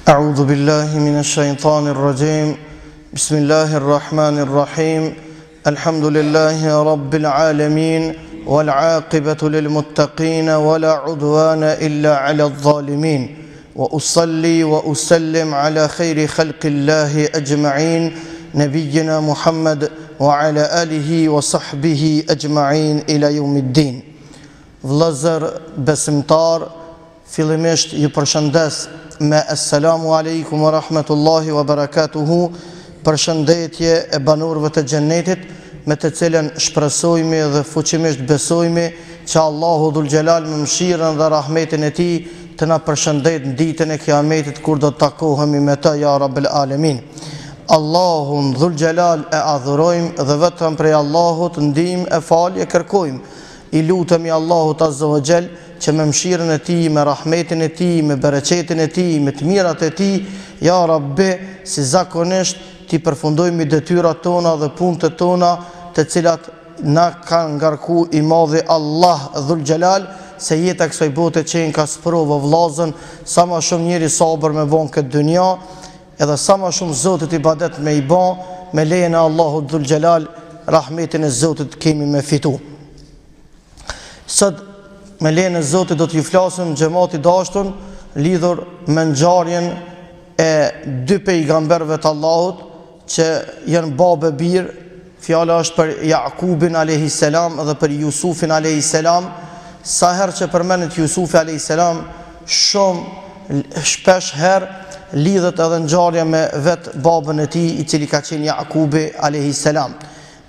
أعوذ بالله من الشيطان الرجيم بسم الله الرحمن الرحيم الحمد لله رب العالمين والعاقبة للمتقين ولا عدوان إلا على الظالمين وأصلي وأسلم على خير خلق الله أجمعين نبينا محمد وعلى آله وصحبه أجمعين إلى يوم الدين. Vëllezër besimtar, fillimisht ju përshëndes me assalamu alaikum wa rahmetullahi wa barakatuhu, përshëndetje e banorëve të xhennetit, me të cilën shpresojmë dhe fuqimisht besojmë që Allahu Dhul Gjelal me mëshirën dhe rahmetin e tij të na përshëndet në ditën e Kiametit kur do të takohemi me të, ja Rabbel Alamin. Allahun Dhul Gjelal e adhurojmë dhe vetëm prej Allahut ndihmë e falje kërkojmë. I lutemi Allahut Azza wa Jall që me mëshirën e tij, me rahmetin e tij, me bereqetin e tij, me të mirat e tij, ja Rabbi, si zakonisht ti përfundojmë detyrat tona dhe punët tona, të cilat na kanë ngarku i madhi Allah Dhul Gjelal, se jeta kësaj bote qenë ka sprovë vllazën, sa më shumë njeri sabër me bon këtë dunja, edhe sa më shumë Zotit ibadet me i ban, me lejen e Allahut Dhul Gjelal, rahmetin e Zotit kemi me fitu. Sot me lejen e Zotit do t'ju flasim xhamati dashur lidhur me ngjarjen e dy pejgamberëve të Allahut që janë babë e birë. Fjala është për Jakubin alayhi salam dhe për Jusufin alayhi salam. Sa herë që përmendet Jusufi alayhi salam, shumë shpesh herë lidhet edhe ngjarja me vetë babën e tij, i cili ka qenë Jakubi alayhi salam.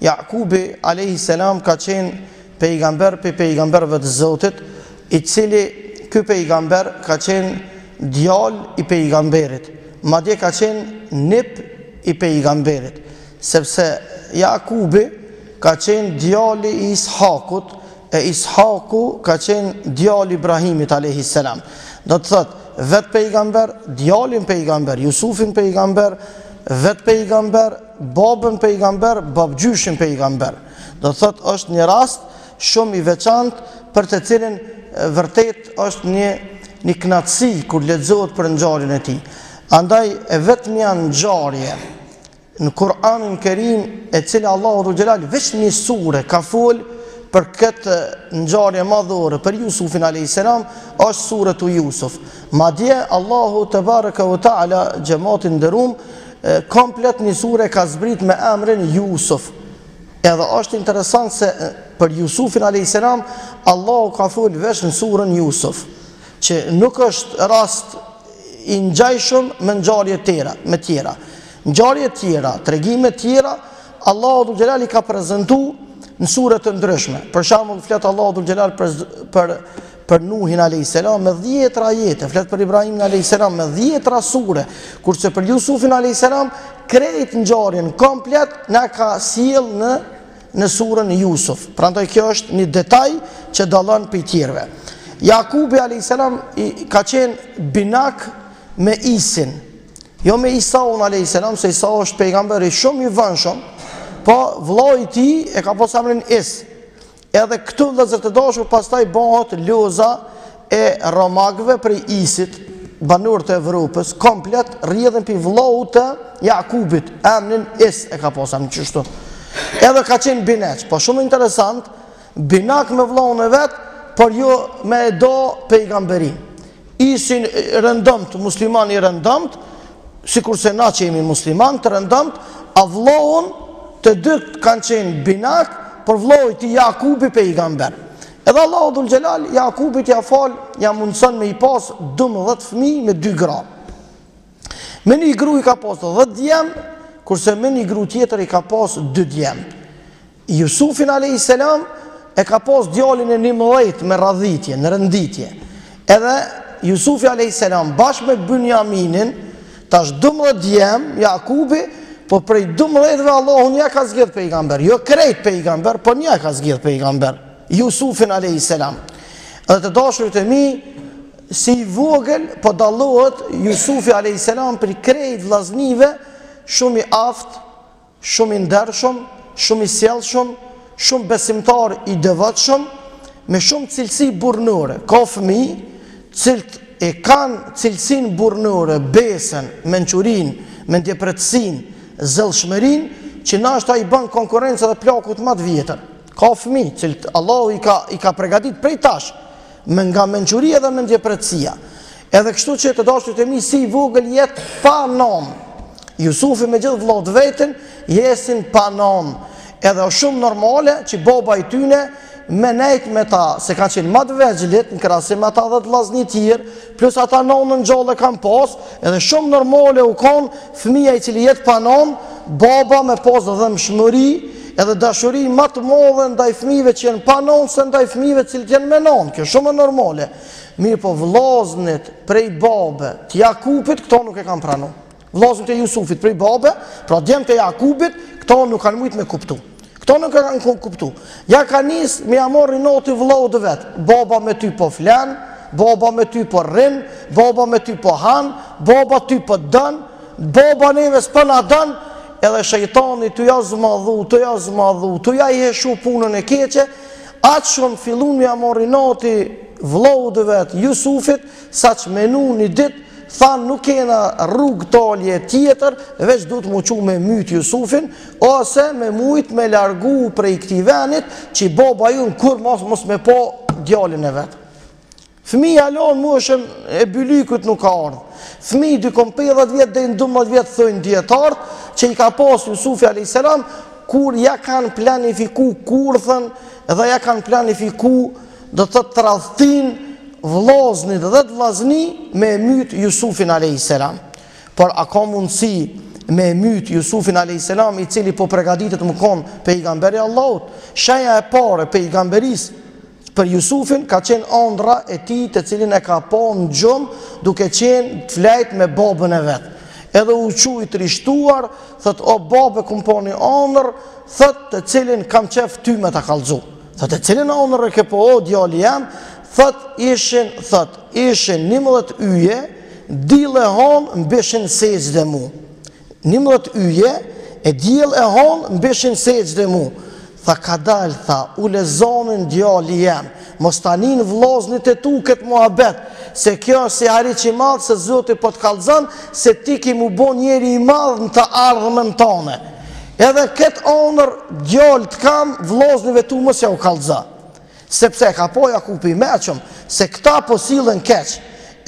Jakubi alayhi salam ka qenë pejgamber për pejgamberëve të Zotit, i cili ky pejgamber ka qenë djalë i pejgamberit, madje ka qenë nip i pejgamberit, sepse Jakubi ka qenë djali i Ishakut, e Ishaku ka qenë djali Ibrahimit alayhi salam. Do të thotë vetë pejgamber, djalin pejgamber, Jusufin pejgamber, vetë pejgamber, babën pejgamber, babgjyshin pejgamber. Do të thotë është një rast shumë i veçantë për të cilin vërtet është një kënaqësi kur lexohet për ngjarjen e tij. Andaj e vetmja ngjarje në Kur'anin Kerim e cila Allahu Dhul Gjelal veç një sure ka fol për këtë ngjarje madhore për Jusufin alayhis salam është suratu Jusuf. Madje Allahu te baraka ve taala xhamatin nderuam komplet një sure ka zbrit me emrin Jusuf. Edhe është interesant se për Jusufin alayhis salam Allahu ka fol vesh në surën Jusuf, që nuk është rast i ngjajshëm me ngjarje të tjera. Ngjarje të tjera, tregime të tjera, Allahu Dhul Gjelal i ka prezantuar në sure të ndryshme. Për shembull, flet Allahu Dhul Gjelal për Nuhin alayhis salam me 10 ajete, flet për Ibrahimin alayhis salam me 10 sure, kurse për Jusufin alayhis salam krejt ngjarjen komplet na ka sjell në surën Jusuf. Prandaj kjo është një detaj që dallon prej tjerëve. Jakubi alayhis salam ka qenë binak me Isin, jo me Isaun alayhis salam, se Isa është pejgamber i shumë i vënshëm, po vllai i tij e ka pasur emrin Is. Edhe këtu vëllezër të dashur pastaj bëhet loza e romakëve prej Isit, banorët e Evropës, komplet rrjedhin për vllaut të Jakubit, emrin Is e ka pasur në çështu. Edhe ka qenë bineq, po shumë interesant, binak me vllaun e vet, por jo me do pejgamberin. Isin rëndëmt, musliman i rëndëmt, sikurse na që jemi musliman të rëndëmt, a vllaun të dytë kanë qenë binak, por vllai i Jakubi pejgamber. Edhe Allahu Dhul Gjelal Jakubit ja mundson me i pas 12 fëmijë me 2 gra. Me një gru i ka pas 10 djem, kurse me një gru tjetër i ka pas 2 djem. Jusufin alayhis salam e ka pas djalin e 11 me radhitje, në rënditje. Edhe Jusufi alayhis salam bashkë me Bunjaminin, tash 12 djem Jakubi, po prej 12-ve Allahu një ka zgjedh pejgamber, jo krejt pejgamber, po një ka zgjedh pejgamber, Jusufin alayhis salam. Edhe të dashurit e mi, si i vogël, po dallohet Jusufi alayhis salam për krejt vllaznive, shumë i aft, shumë i ndershëm, shumë i sjellshëm, shumë besimtar i devotshëm, me shumë cilësi burnore. Ka fëmijë, cilët e kanë cilësin burnore, besën, mençurin, mendjepretësin, zellshmërin, që nashta i bën konkurrencë dhe plakut më të vjetër. Ka fëmijë, që Allahu i ka përgatit prej tash, nga mençuria dhe mendjepretësia. Edhe kështu që të dashurit e mi si i vogël jetë pa nom. Jusufi me gjithë vëllezërit vetën jesin pa nom. Edhe është shumë normale që baba i tyne me nejt me ta, se ka qenë ma të vegjlit në krahasim me ata dhe të vllazni tjerë, plus ata nonën gjallë kanë pas, edhe shumë normale u konë fëmija i cili jetë pa nom, baba me pas dhe mshmëri, edhe dashuri më të madhe ndaj fëmijëve që janë pa nom se ndaj fëmijëve që janë me nom. Kjo shumë e normale. Mirë po vllaznit prej babe të Jakubit, këto nuk e kanë pranuar. Vllaznit e Jusufit prej babe, pra djemt e Jakubit, këto nuk kanë mujt me kuptu. Këto nuk e kanë kuptu. Ja ka nis me amorri noti vëllaut vet. Baba me ty po flan, baba me ty po rrin, baba me ty po han, baba ty po dën, baba neve s'po na dën. Edhe shejtani të ja zmadhu, të ja i heshu punën e keqe, atë shumë fillun me amorri noti vëllaut vet Jusufit, sa që menu një dit, thanë nuk kena rrugë talje tjetër, veç du të muqu me myt Jusufin, ose me mujt me largu prej këti venit, që baba ju në kur mos me po djalin e vetë. Fëmija lonë moshën e Bylykut nuk ka ardhë. Fëmijë dykon 50 vjetë dhe 12 vjetë thënë djetartë, që i ka pas Jusufi a.s. kur ja kanë planifiku kurthën dhe ja kanë planifiku dhe të tradhtin vllaznit dhe të vllazni me myt Jusufin a.s. Por a ka mundësi me myt Jusufin a.s. i cili po përgatitet më konë pejgamberi Allahut? Shenja e pare pejgamberisë për Jusufin ka qenë ëndra e tij të cilin e ka pa në gjumë duke qenë të flejt me babën e vetë. Edhe u quj të rishtuar, thët o babë kum pa një ëndër, thët të cilin kam qef ty me të kallëzu. Thët e cilin ëndër e ke po o djali jam, thët ishin 11 yje, dile honë mbishin sejdë mu. 11 yje, e dile e honë mbishin sejdë mu. Tha ka dalë, tha, u lezonin djali jem, mos tanin vllaznit e tu këtë muhabet, se kjo është si harit që i madhë, se Zoti po të kallëzon, se ti ki mu bo njeri i madhë në të ardhëmën tane. Edhe këtë onër djali të kam, vllaznive tu mos ja u kallëza. Sepse ka po Jakubi i meqëm, se këta po sillen keq.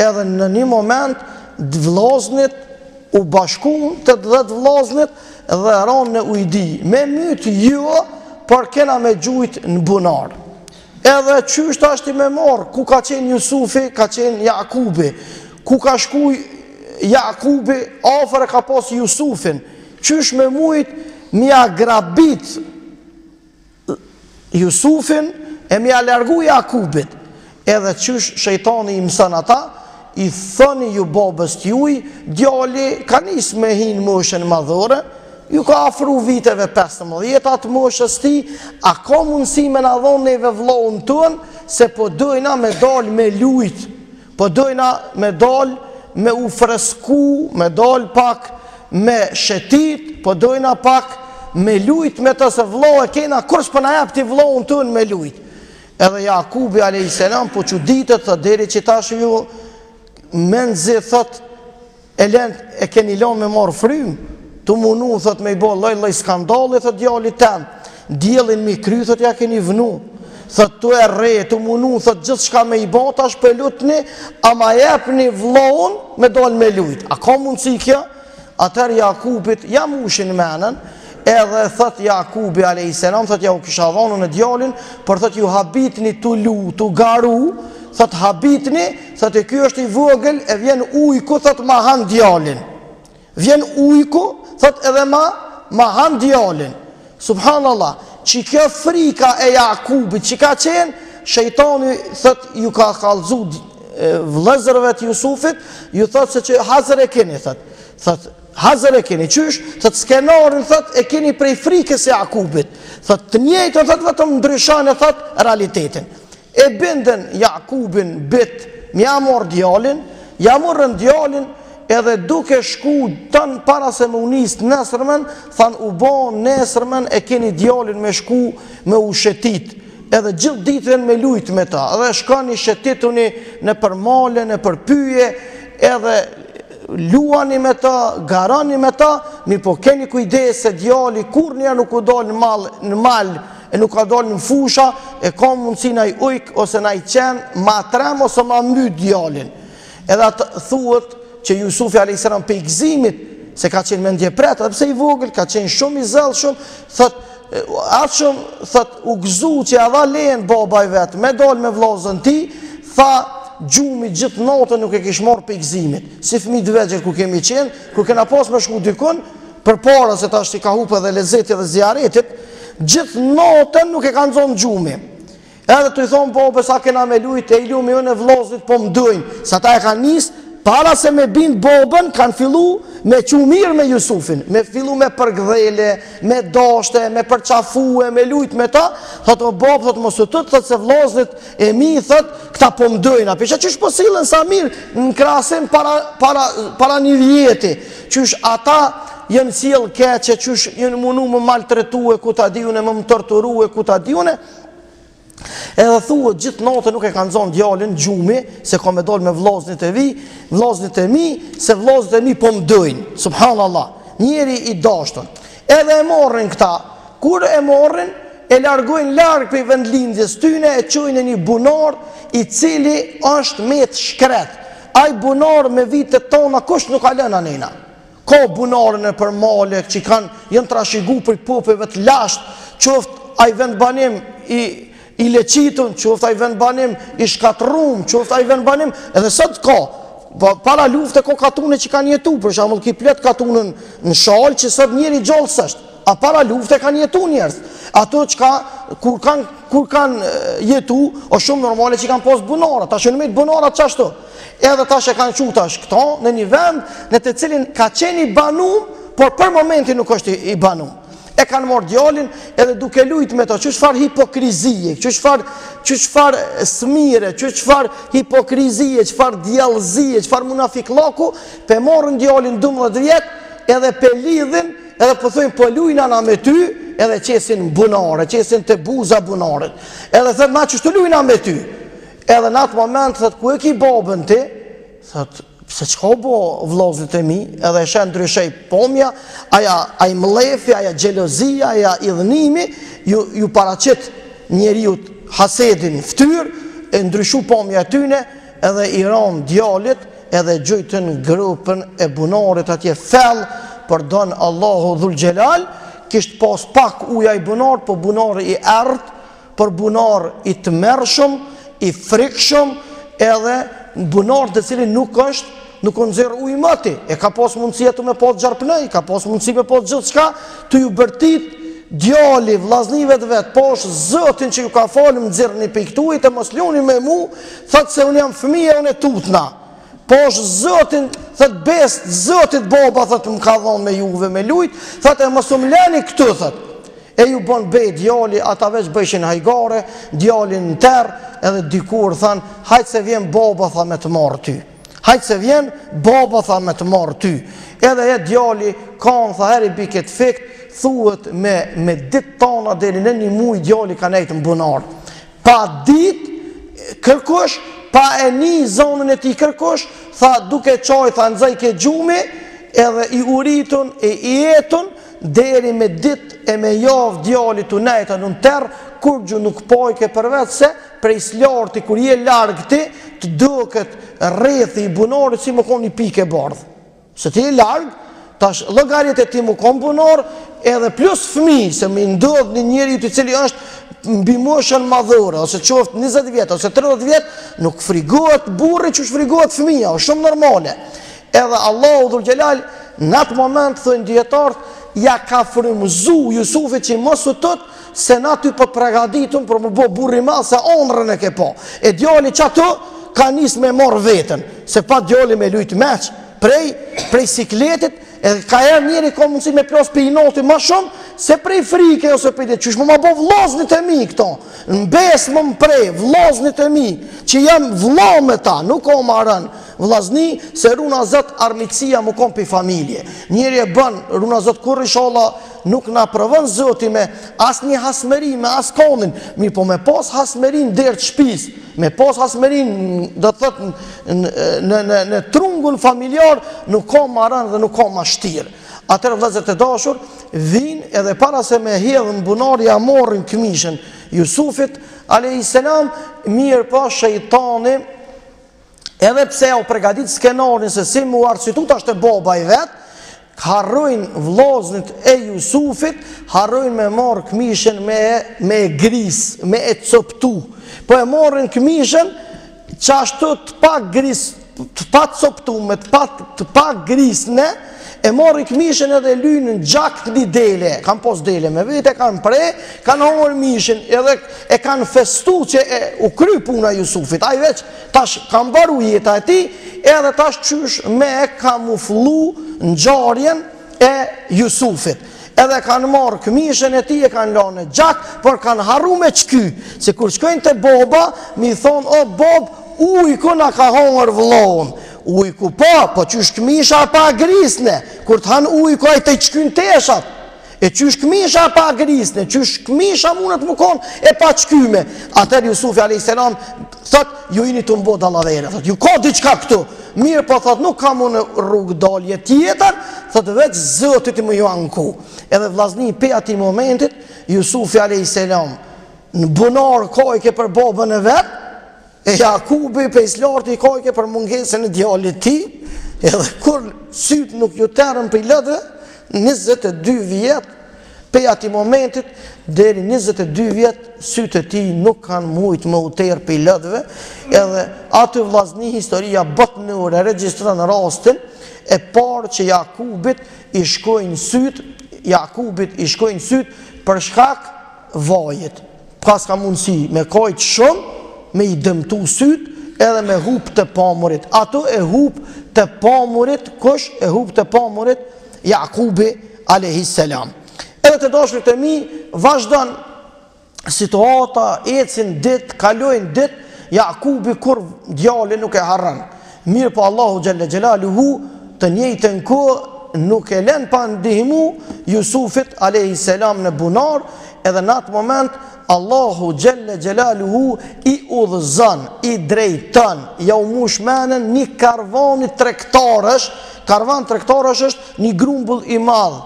Edhe në një moment, vllaznit u bashkun të 10 vllaznit dhe ranë në ujdi. Me mytë jo, por kena me gjujt në bunar. Edhe qysht ashti me marë, ku ka qenë Jusufi, ka qenë Jakubi. Ku ka shkuj Jakubi, afer e ka pas Jusufin. Qysh me mujt, mja grabit Jusufin, e mja largu Jakubit. Edhe qysh shejtani i mësën ata, i thëni ju babës t'juj, djali ka nis me hinë moshën madhore, ju ka afru viteve 15 atë moshës ti, a ka mundësi me na dhonë neve vllaun tën, se po dojna me dal me lujt, po dojna me dal me u fresku, me dal pak me shetit, po dojna pak me lujt me të se vlau e kena, kërës për na jap ti vllaun tën me lujt. Edhe Jakubi a.s. po që ditët të deri që tash ju menzi thot, e keni lanë me marë frymë, të munu, thot, me i bo loj skandali, thot, djali tem, djelin mi kry, thot, ja keni vënu, thot, të e re, të munu, thot, gjithë shka me i bo, tash për lutni, ama jep një vllaun me dal me lujt. A ka mundësi kjo? Atër Jakubit, jam ushin menën, edhe thot Jakubi a.s. thot, ja u kisha dhonu në djalin, për thot, ju habitni të lu, të garu, thot, habitni, thot, e kjo është i vogël, e vjen ujku, thot, ma han djalin. Vjen ujku, thot edhe ma han djalin. Subhanallah, që kjo frika e Jakubit që ka qenë, shejtani thot ju ka kallëzu vëllezërve të Jusufit, ju thot se që hazër e keni, thot hazër e keni, qysh, thot skenarin, thot e keni prej frikës e Jakubit, thot të njëjtën, thot vetëm ndryshane, thot realitetin. E binden Jakubin bit, mja mor djalin, ja morën djalin, edhe duke shku tënë para se më unisë nesërmen, thanë u bo nesërmen e keni djalin me shku me u shetit edhe gjithë ditën me lujt me ta, edhe shkoni shëtituni në përmale, në përpyje, edhe luani me ta, garani me ta, mi po keni kujdes se djali kur njerë nuk u dol në mal, e nuk ka dol në fusha, e ka mundësi na i ujk, ose na i qenë, ma trem ose ma myt djalin. Edhe atë thuhet që Jusufi a.s. për i gzimit, se ka qenë mendje pret, edhe pse i vogël, ka qenë shumë i zellshëm, thot atë shumë, thot, u gëzu që adha lejen baba i vetë, me dol me vllazën ti, tha gjumi gjithë natën nuk e kish marrë për i gzimit. Si fëmijë të vegjël ku kemi qenë, ku kena pas me shku dykun, për para se ta shti ka hupe dhe lezeti dhe zjaretit, gjithë natën nuk e kanë zonë gjumi. Edhe të i thonë baba sa kena me lujt, e i lumi unë e vllazit po më dojnë, sa ta e kanë nisë, para se me bind babën, kanë fillu me qu mirë me Jusufin, me fillu me përgdhele, me dashte, me përqafue, me lujt me ta, thot o babë, thot mos të tëtë, thot se vllazët e mi, thot, këta po mdojna, pisha qysh po sillen sa mirë, në krasim para një vjeti, qysh ata jenë sjell keqe, qysh jenë munu më maltretue, ku ta diune, më torturue, ku ta diune. Edhe thuhet gjithë natën nuk e kanë zonë djalin gjumi, se ka me dol me vllaznit e mi, se vllaznit e mi po mdojnë, subhanallah, njeri i dashtën. Edhe e morrin këta, kur e morrin, e largojnë larg për vendlindjes tyne, e çojnë një bunar i cili është met shkret. Ai bunar me vitet tona kush nuk ka lënë anena. Ka bunarën e përmale që janë trashigu për popeve të lasht, qoftë ai vendbanim i leqitun, qoftë ai vendbanim i shkatrum, qoftë ai vendbanim, edhe sot ka, para lufte ka katune që kanë jetu, për shembull ki plet katunën në shal që sot njeri gjallë sështë, a para lufte kanë jetu njerëz. Ato që kur kanë jetu, o shumë normale që kanë pos bunara, ta shënëmit bunara qashtu. Edhe ta që kanë qu tash këta në një vend në të cilin ka qeni banum, por për momentin nuk është i banum. E kanë marrë djalin edhe duke lujt me to, që çfar hipokrizie, që çfar smire, që çfar hipokrizie, çfar djallëzie, çfar munafiklaku, pe marrën djalin 12 vjet, edhe pe lidhin, edhe po thojnë po lujna na me ty, edhe qesin bunare, qesin të buza bunaret. Edhe thët ma që shtu lujna me ty. Edhe në atë moment, thët ku e ki babën ti, thët se qka bo vllazit e mi, edhe e shenë ndryshej pomja, aja mlefi, aja gjelozia, aja idhënimi, ju paraqit njeriut hasedin ftyr, e ndryshu pomja tyne, edhe i ran djalit, edhe gjujtën grupën e bunarit atje fell, për donë Allahu dhul gjelal, kishtë pas pak uja i bunar, për bunar i ert, për bunar i të mërshëm, i frikshëm, edhe bunar të cilin nuk nëzirë ujë mëti, e ka pas mundësi jetu me pas gjarpënej, ka pas mundësi me pas gjithë shka, të ju bërtit djali, vllaznive të vetë, posh zëtin që ju ka falëm nëzirë një piktuit e mos luni me mu, thëtë se unë jam fëmija, unë e tutna. Posh zëtin, thëtë best, zëtit baba, thëtë më ka dhonë me juve me lujt, thëtë e mos më leni këtë, thëtë. E ju bon bej djali, ata veç bëjshin hajgare, djalin në terë, edhe dikur thënë, hajtë se vjen baba, tha me të marë ty. Hajtë se vjen, baba tha me të marë ty. Edhe e djali, kanë, tha heri biket fikt, thuhet me dit tana deri në një muj djali ka nejtë në bunar. Pa dit, kërkush, pa e një zonën e ti kërkush, tha duke qaj, tha nëzaj ke gjumi, edhe i uritun e i jetun, deri me dit e me javë djali të nejtë në terë, kur gjë nuk pojke për vetë se, prej slarti, kur je largë ti, të duket rrethi i bunarit si më konë një pike bardhë. Se ti je largë, tash llogarit e ti më konë bunar, edhe plus fëmijë, se më ndodh një njeri të cili është mbi moshën madhore, ose qoftë 20 vjet, ose 30 vjet, nuk frigohet burri që shfrigohet fëmija, është shumë normale. Edhe Allahu dhul gjelal, në atë moment, thënë djetartë, ja ka frymëzu Jusufit që mos u tëtë, se na ty për pregaditun për më bo burri ma, se onrën e ke po. E djali që ato ka njës me morë vetën, se pa djali me lujtë meq, prej sikletit, edhe ka erë njeri ka mundësi me plos për i noti ma shumë, se prej frike ose prej dhe qysh më bo vloznit e mi këto, në besë më prej, vloznit e mi, që jam vlo me ta, nuk o marën vlazni, se runa zët armitsia më kom për familje. Njeri e bën, runa zët kur inshallah nuk na provon Zoti me as një hasmeri, me as konin, mi po me pas hasmerin deri të shtëpis, me pas hasmerin, do të thot në trungun familjar, nuk ka marrën dhe nuk ka mashtir. Atëherë vëllezër të dashur, vinë edhe para se me hedhën bunari ja morrin këmishën Jusufit alayhis salam, mirë pa shejtani, edhe pse u përgatit skenarin se si mu arsytut ashtë e baba i vetë, harrojnë vllaznit e Jusufit, harrojnë me marrë këmishën me gris, me e coptu. Po e marrin këmishën që ashtu të pak gris, të pak coptu, me të pak grisne, e marrin këmishën edhe lynë në gjak një dele, kanë pos dele me vete, kanë pre, kanë hongër mishën, edhe e kanë festu që u kry puna Jusufit, a i veç tash kanë baru jeta e ti, edhe tash qysh me e kamuflu në gjarjen e Jusufit. Edhe kanë marrë këmishën e ti, e kanë lanë në gjak, por kanë harru me qky, se kur shkojnë të boba, mi thonë, o bob, ujku na ka hongër vlohën. Ujku po qysh këmisha pa grisne, kur të hanë ujku a i të i qkyn teshat, e qysh këmisha pa grisne, qysh këmisha mundet më konë e pa qkyme. Atër Jusufi a.s. thot, ju ini të mbo dalavere, thot, ju ka diqka këtu, mirë po thot, nuk ka mu në rrugë dalje tjetër, thot, veç zëtit më ju anku. Edhe vllazni pe ati momentit, Jusufi a.s. në bunar kojke për babën e vetë, e Jakubi pe islarti i kojke për mungesën e djallit ti, edhe kur sytë nuk ju terën për i lëdhe, 22 vjet, pe ati momentit, deri 22 vjet, sytë e ti nuk kanë mujtë më uterë për i lëdhve, edhe aty vllazni historia bot nëre, regjistran rastin, e parë që Jakubit i shkojnë sytë për shkak vajit. Pas ka mundësi me kojtë shumë, me i dëmtu syt edhe me hup të pamurit. Ato e hup të pamurit, kush e hup të pamurit? Jakubi alayhis salam. Edhe të dashur të mi, vazhdon situata, ecin dit, kalojnë dit, Jakubi kur djali nuk e harran. Mirë po Allahu xhalla xhelaluhu të njëjtën kohë nuk e lën pa ndihmu Jusufit alayhis salam në bunar, edhe në atë moment Allahu Gjelle Gjelaluhu i udhëzën, i drejtën, ja u mushmenën një karvani trektarësh. Karvan trektarësh është një grumbull i madh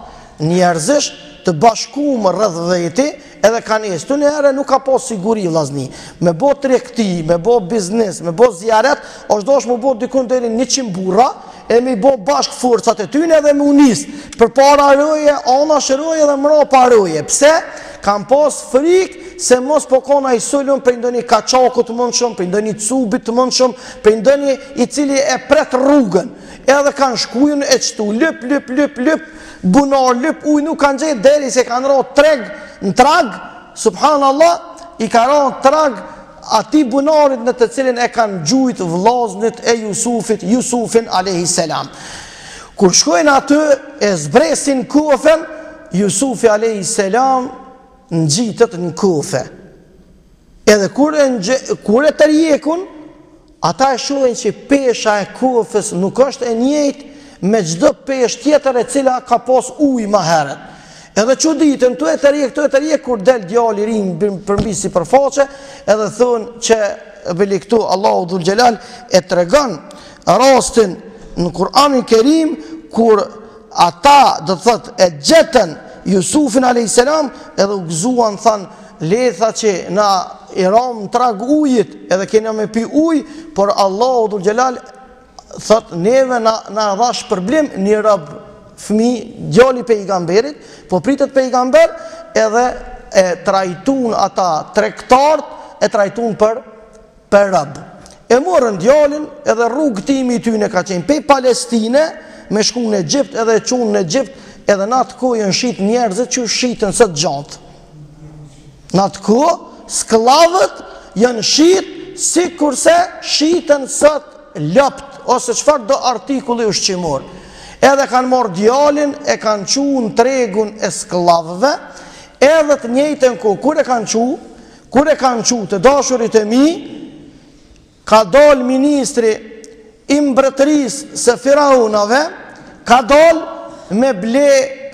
njerëzish të bashkuar rreth veti, edhe kanë esë. Tu njëherë nuk ka pas siguri vllazni. Me bo tregti, me bo biznes, me bo zjaret, është dosh më bo dikun deri 100 burra, e me bo bashk forcat e tyne edhe me unis. Për para roje, ana shëroje dhe mrapa roje. Pse? Kam pas frikë se mos po kona i sulun për ndonjë kaçaku të mundshëm, për ndonjë cubit të mundshëm, për ndonjë i cili e pret rrugën. Edhe kanë shkujën e çtu lyp, bunar lyp, ujë nuk kanë gjetë deri se kanë rrotë treg në trag, subhanallah, i ka rrotë trag ati bunarit në të cilin e kanë gjujt vllaznit e Jusufin alayhis salam. Kur shkojnë aty e zbresin kufen, Jusufi alayhis salam në gjitët në kufe. Edhe kur e të rjekun, ata e shohin që pesha e kufës nuk është e njëjtë me çdo peshë tjetër e cila ka pas ujë më herët. Edhe që ditën, tu e të rjek, kur del djali rinë përmbi si përfaqe, edhe thonë që bëli këtu Allahu Dhul Gjelal e tregon rastin në Kur'anin Kerim, kur ata do thot e gjetën Jusufin alayhis salam, edhe u gëzuan, thanë letha që na i ram trag ujit, edhe kena me pi uj, por Allahu Dhul Gjelal thot neve na dhash problem një rab fëmi, djali pejgamberit, po pritet pejgamber, edhe e trajtun ata tregtart, e trajtun për rab. E morën djalin, edhe rrugë timi i tyne ka qenë pe Palestine, me shku në Egjipt, edhe e qunë në Egjipt, edhe në atë kohë janë shit njerëzit që shitën së të gjatë. Në atë kohë, sklavët janë shit si kurse shitën së të lëpt ose çfarë do artikulli ushqimor. Edhe kanë marrë djalin, e kanë çu në tregun e sklavëve, edhe të njëjtën kohë kur e kanë çu të dashurit e mi, ka dal ministri i mbretërisë së Firaunave, ka dal me ble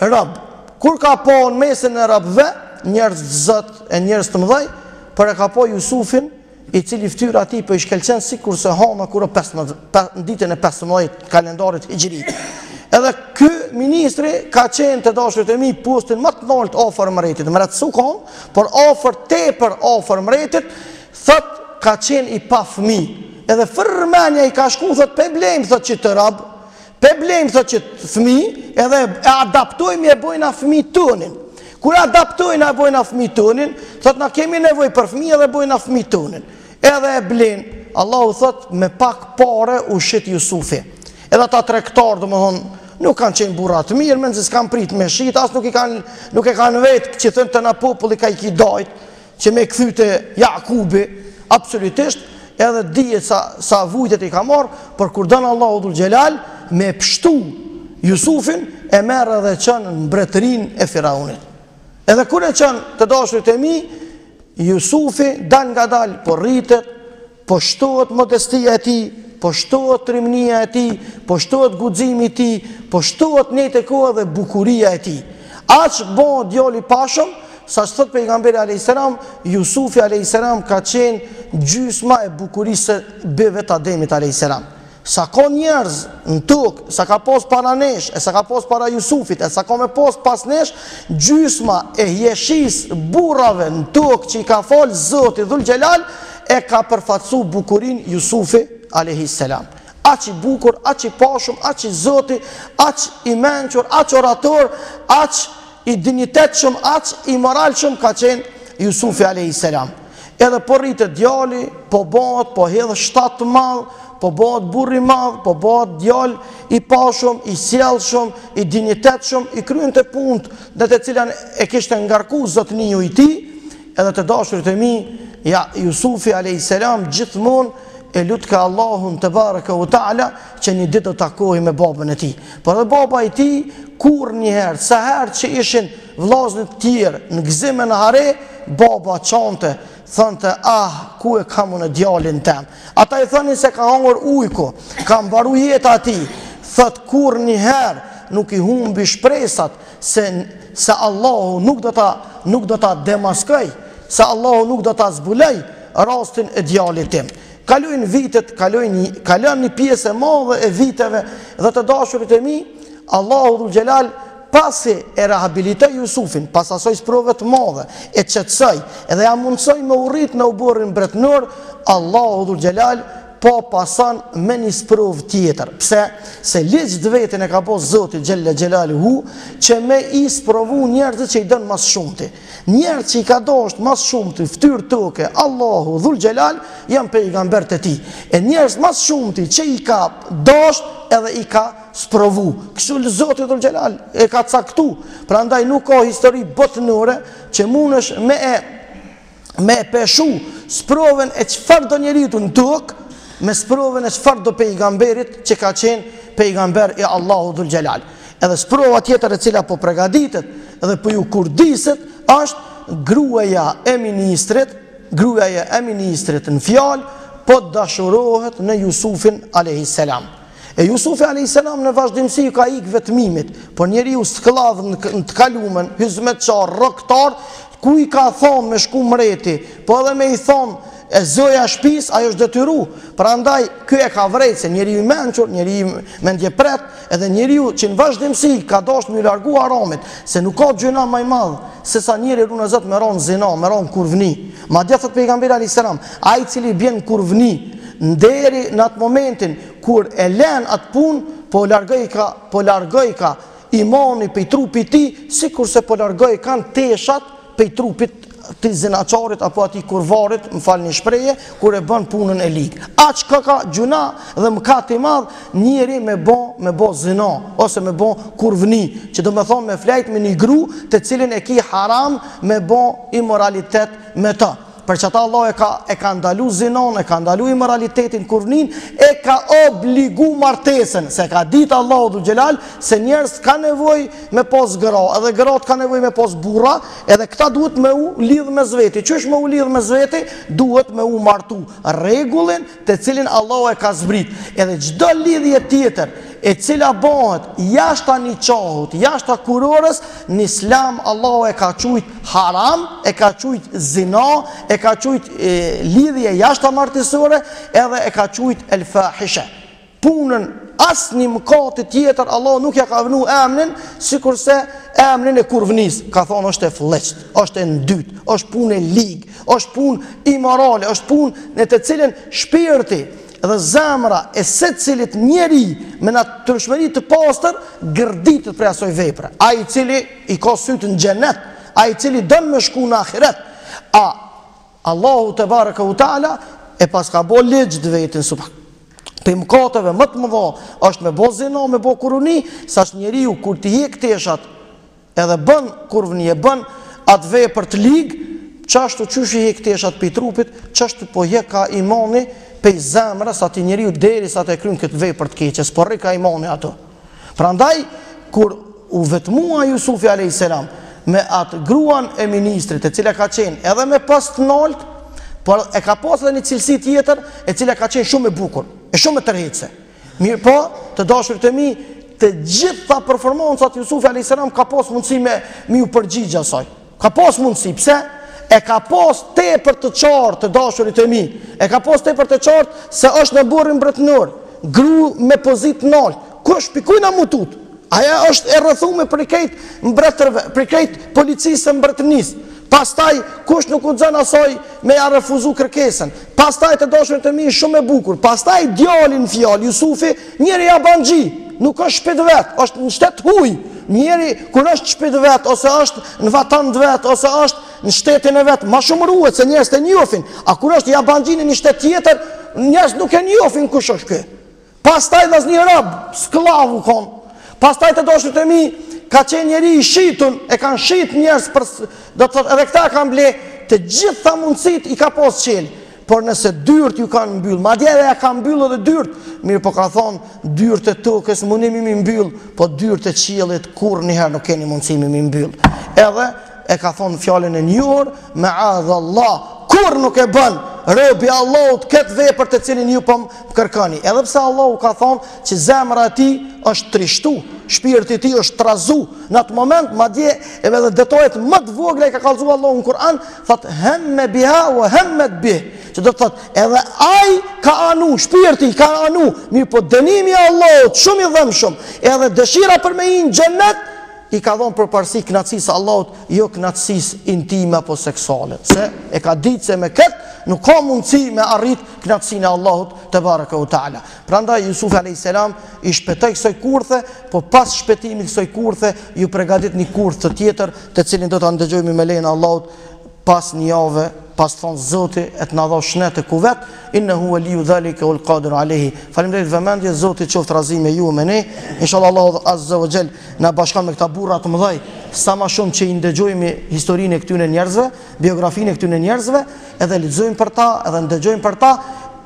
rob. Kur ka po në mesin e robëve, njerëz zot e njerëz të mëdhej, por e ka po Jusufin, i cili fytyra ati po i shkelqen sikur se hama kur në ditën e 15 kalendarit hijri. Edhe ky ministri ka qenë të dashurit e mi postin më të lartë afër mbretit, më ratësu kon, por tepër afër mbretit, thot ka qenë i pa fëmijë. Edhe fërmendja i ka shku, thot pe blejmë, thot që të rob, pe blejmë, thot që të fëmijë, edhe e adaptojmë e bojna fëmijë tonin. Kur adaptojnë e bojna fëmijë tonin, thot na kemi nevojë për fëmijë edhe bojna fëmijë tonin. Edhe e blen, Allahu thot me pak pare u shit Jusufi. Edhe ata tregtar, domethënë, nuk kanë qenë burra të mirë, men se s'kan prit me shit, as nuk e kanë vetë që thënë të na populli ka i kidajt, që me kthyte Jakubi, absolutisht, edhe dihet sa vujtet i ka marrë, por kur don Allahu dhul xhelal me pështu Jusufin, e merr edhe çon në mbretërinë e Firaunit. Edhe kur e çon të dashurit e mi, Jusufi dal nga dal, po rritet, po shtohet modestia e tij, po shtohet trimnia e tij, po shtohet guximi i tij, po shtohet në të kohë dhe bukuria e tij. Aq bon djali pashëm, sa thot pejgamberi alayhis salam, Jusufi alayhis salam ka qenë gjysma e bukurisë së beve të Ademit alayhis salam. Sa ka njerëz në tokë, sa ka pos para nesh, e sa ka pos para Jusufit, e sa ka me pos pas nesh, gjysma e jeshis burrave në tokë që i ka fal Zoti dhul xhelal, e ka përfatsu bukurin Jusufi alayhis salam. Aq i bukur, aq i pashëm, aq i Zoti, aq i mençur, aq orator, aq i dinjitetshëm, aq i moralshëm ka qenë Jusufi alayhis salam. Edhe po rritet djali, po bëhet, po hedh shtat të madh, po bëhet burri madh, po bëhet djal i pashëm, i sjellshëm, i dinjitetshëm, i kryen të punët dhe të cilën e kishte ngarkuar zotëniu i tij, edhe të dashurit e mi, ja Jusufi alayhis salam gjithmonë e lut ka Allahun te baraka u taala që një ditë të takohej me babën e tij. Por edhe baba i tij kur një herë, sa herë që ishin vllazërit të tjerë në gëzim në hare, baba çante, thonte ku e kam unë djalin tem. Ata i thonin se ka hangur ujku, ka mbaru jeta atij. Thot kur një herë nuk i humbi shpresat se Allahu nuk do ta demaskoj, se Allahu nuk do ta zbuloj rastin e djalit tim. Kalojnë vitet, kalon një pjesë e madhe e viteve dhe të dashurit e mi, Allahu dhul xhelal pasi e rehabilitoi Jusufin, pas asoj sprove të madhe, e qetësoi, edhe ja mundsoi me urrit në uborrin mbretëror, Allahu dhul xhelal po pason me një sprovë tjetër. Pse? Se ligj të vetën e ka pas Zoti xhella xhelaluhu që me i sprovu njerëzit që i dën mas shumti. Njerëz që i ka dashur mas shumti fytyrë toke, Allahu dhul xhelal janë pejgamberët e tij. E njerëz mas shumti që i ka dashur edhe i ka sprovu. Kështu Zoti dhul xhelal e ka caktu. Prandaj nuk ka histori botënore që mundesh me peshu sprovën e çfarë do njeriu në tokë me sprovën e çfarë do pejgamberit që ka qenë pejgamber i Allahu dhul xhelal. Edhe sprova tjetër e cila po përgatitet dhe po ju kurdiset është gruaja e ministrit në fjalë po dashurohet në Jusufin alayhis salam. E Jusufi alayhis salam në vazhdimsi ka ik vetmimit, por njeriu skllav në të kalumen, hizmetçar, rroktar, ku i ka thonë me shku mreti, po edhe me i thonë e zoja shtëpis, ajo është detyru. Prandaj ky e ka vrejtë se njeriu i mençur, njeriu mendje pret, edhe njeriu që në vazhdimsi ka dashur me largu haramit, se nuk ka gjëna më e madh se sa njeriu në Zot me ron zina, me ron kurvni. Madje thot pejgamberi alayhis salam, ai i cili bën kurvni nderi në atë momentin kur e lën atë punë, po largoj ka imani pe trupit ti, sikurse po largoj kanë teshat pe trupit të zinaçarit apo atij kurvarit, më falni shprehje, kur e bën punën e lig. Aq ka gjuna dhe mëkat i madh njëri me bë zina ose me bë kurvni, që do të thonë me flajt me një gru të cilin e ki haram me bë imoralitet me ta. për që ta Allah e ka ndalu zinon, e ka ndalu imoralitetin, kurvnin, e ka obligu martesën, se ka ditë Allah dhu gjelal, se njerës ka nevoj me pos gra, edhe grat ka nevoj me pos burra, edhe këta duhet me u lidh me zveti. Qësh me u lidh me zveti? Duhet me u martu regullin të cilin Allah e ka zbrit. Edhe gjdo lidhje tjetër, e cila bëhet jashta një qahut, jashta kurorës, në islam Allah e ka qujt haram, e ka qujt zina, e ka qujt lidhje jashta martisore, edhe e ka qujt el fahishe. Punën asë një mëkati tjetër Allah nuk ja ka vënu emnin, si kurse emnin e kurvnis. Ka thonë është e fleqt, është e ndyt, është punë e ligë, është punë imorale, është punë në të cilin shpirti dhe zemra e se cilit njeri me në tërshmëri të pastër gërditët për asoj vepre. A i cili i ka sytë në gjenet, a i cili dënë me shku në ahiret. A Allahu te baraka u ta'ala e pas ka bo ligjë dhe vetin subhan. Për mëkateve më të mëdha është me bo zina, me bo kuruni, sa është njeriu kur t'i hek teshat edhe bën kurvni, e bën atë vepër të ligë, qashtu qysh i hek teshat për trupit, qashtu po hek ka imani pe zemra, sa ti njeriu deri sa të kryen këtë vepër të keqe, s'po rri ka imani ato. Prandaj kur u vetmua Jusufi a.s. me atë gruan e ministrit, e cila ka qenë edhe me pas të nalt, por e ka pas edhe një cilësi tjetër, e cila ka qenë shumë e bukur, e shumë e tërheqëse. Mirë po, të dashurit e mi, të gjitha performancat Jusufi a.s. ka pas mundësi me u përgjigja asaj. Ka pas mundësi, pse? E ka pas tepër të qartë të dashurit e mi. E ka pas tepër të qartë se është në burrin mbretëror, gru me pozit nalt. Kush pikujna mutut? Aja është e rrëthume për i kejt mbretërve, për i kejt policisë mbretërnisë. Pastaj kush nuk u xhan asaj me ja refuzu kërkesën. Pastaj të dashurit e mi shumë e bukur. Pastaj djalin fjalë Jusufi, njëri jabanxhi, nuk është shpit vet, është në shtet huj. Njeri kur është shpit vet, ose është në vatan vet, ose është në shtetin e vet, ma shumë ruhet se njerëz të njohin. A kur është jabanxhi në një shtet tjetër, njerëz nuk e njohin kush është ky. Pastaj një rob, sklavu kon. Pastaj të dashurit e mi ka qenë njeri i shitun, e kanë shit njerëz për, do të thotë edhe këta kanë ble, të gjitha mundësit i ka pas qelë. Por nëse dyrt ju kanë mbyll, madje edhe ja kanë mbyll edhe dyrt, mirë po ka thonë dyrt e tokës mundimi mi mbyll, po dyrt e qiellit kur njëherë nuk keni mundësi mi mbyll. Edhe e ka thonë fjalën e njohur, ma'adallah, kur nuk e bën robi Allahut këtë vepër të cilin ju po kërkoni. Edhe pse Allahu ka thonë që zemra e tij është trishtu, shpirti i tij është trazu. Në atë moment madje edhe detajet më të vogla i ka kallëzuar Allahu në Kur'an, thotë hamma biha wa hammat bih. Që do të thotë edhe ai ka anu, shpirti ka anu, mirë po dënimi i Allahut shumë i dhëmshëm, edhe dëshira për me hyrë në xhennet i ka dhonë për parësi knatësisë Allahut, jo knatësisë intime apo seksuale. Se e ka ditë se me këtë nuk ka mundësi me arrit knatësinë e Allahut te baraka u taala. Prandaj Jusufi a.s. i shpëtoi kësaj kurthe, po pas shpëtimit kësaj kurthe ju përgatit një kurthë tjetër, të cilin do ta ndëgjojmë me lejen e Allahut pas një javë, pas thonë Zoti e të na dha shnetë kuvet, innehu waliyu dhalika wal qadiru alayhi. Faleminderit vëmendje, Zoti qoftë razi me ju me ne. Inshallah Allahu azza wa jall na bashkon me këta burra të mëdhej, sa më shumë që i ndëgjojmë historinë e këtyre njerëzve, biografinë e këtyre njerëzve, edhe lexojmë për ta, edhe ndëgjojmë për ta,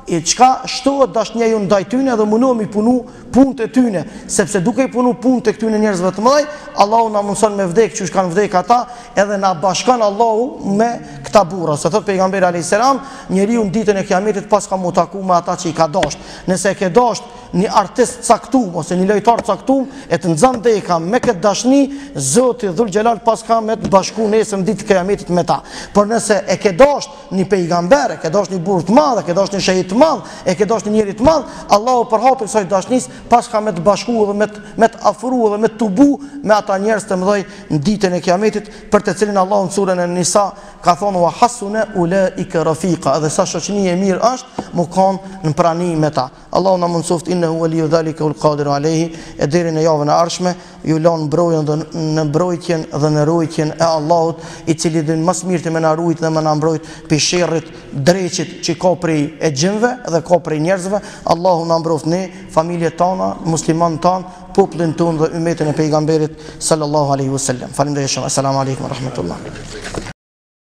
e çka shtohet dashnia ju ndaj tyne dhe mundohemi punu punët e tyne, sepse duke i punu punët e këtyre njerëzve të mëdhej, Allahu na mundson me vdek çu kanë vdek ata, edhe na bashkon Allahu me këta burra. Se thot pejgamberi alayhis salam, njeriu në ditën e kiametit pas ka mu taku me ata që i ka dashur. Nëse e ke dashur një artist caktuar ose një lojtar caktuar e të nxan deka me këtë dashni, Zoti Dhul Xhelal pas ka me të bashku nesër në ditë të kiametit me ta. Por nëse e ke dashur një pejgamber, e ke dashur një burr të madh, e ke dashur një shehit të madh, e ke dashur një njeri të madh, Allahu për hapur kësaj dashnisë pas ka me të bashku dhe me të afru dhe me të tubu me ata njerëz të mëdhej në ditën e kiametit, për të cilin Allahu në surën an-Nisa ka thonë wa hasuna ulaika rafiqa, edhe sa shoqëni e mirë është mu kanë në prani me ta. Allahu na mundsoft innehu waliyu dhalika wal qadiru alayhi. E deri në javën e ardhshme ju lën mbrojtjen dhe në mbrojtjen dhe në rujtjen e Allahut, i cili din më së miri më na rujt dhe më na mbrojt pi sherrit dreqit që ka prej e gjinëve dhe ka prej njerëzve. Allahu na mbroft ne, familjet tona, muslimanët tanë, popullin tonë dhe ummetin e pejgamberit sallallahu alaihi wasallam. Faleminderit shumë. Assalamu alaikum wa rahmatullah.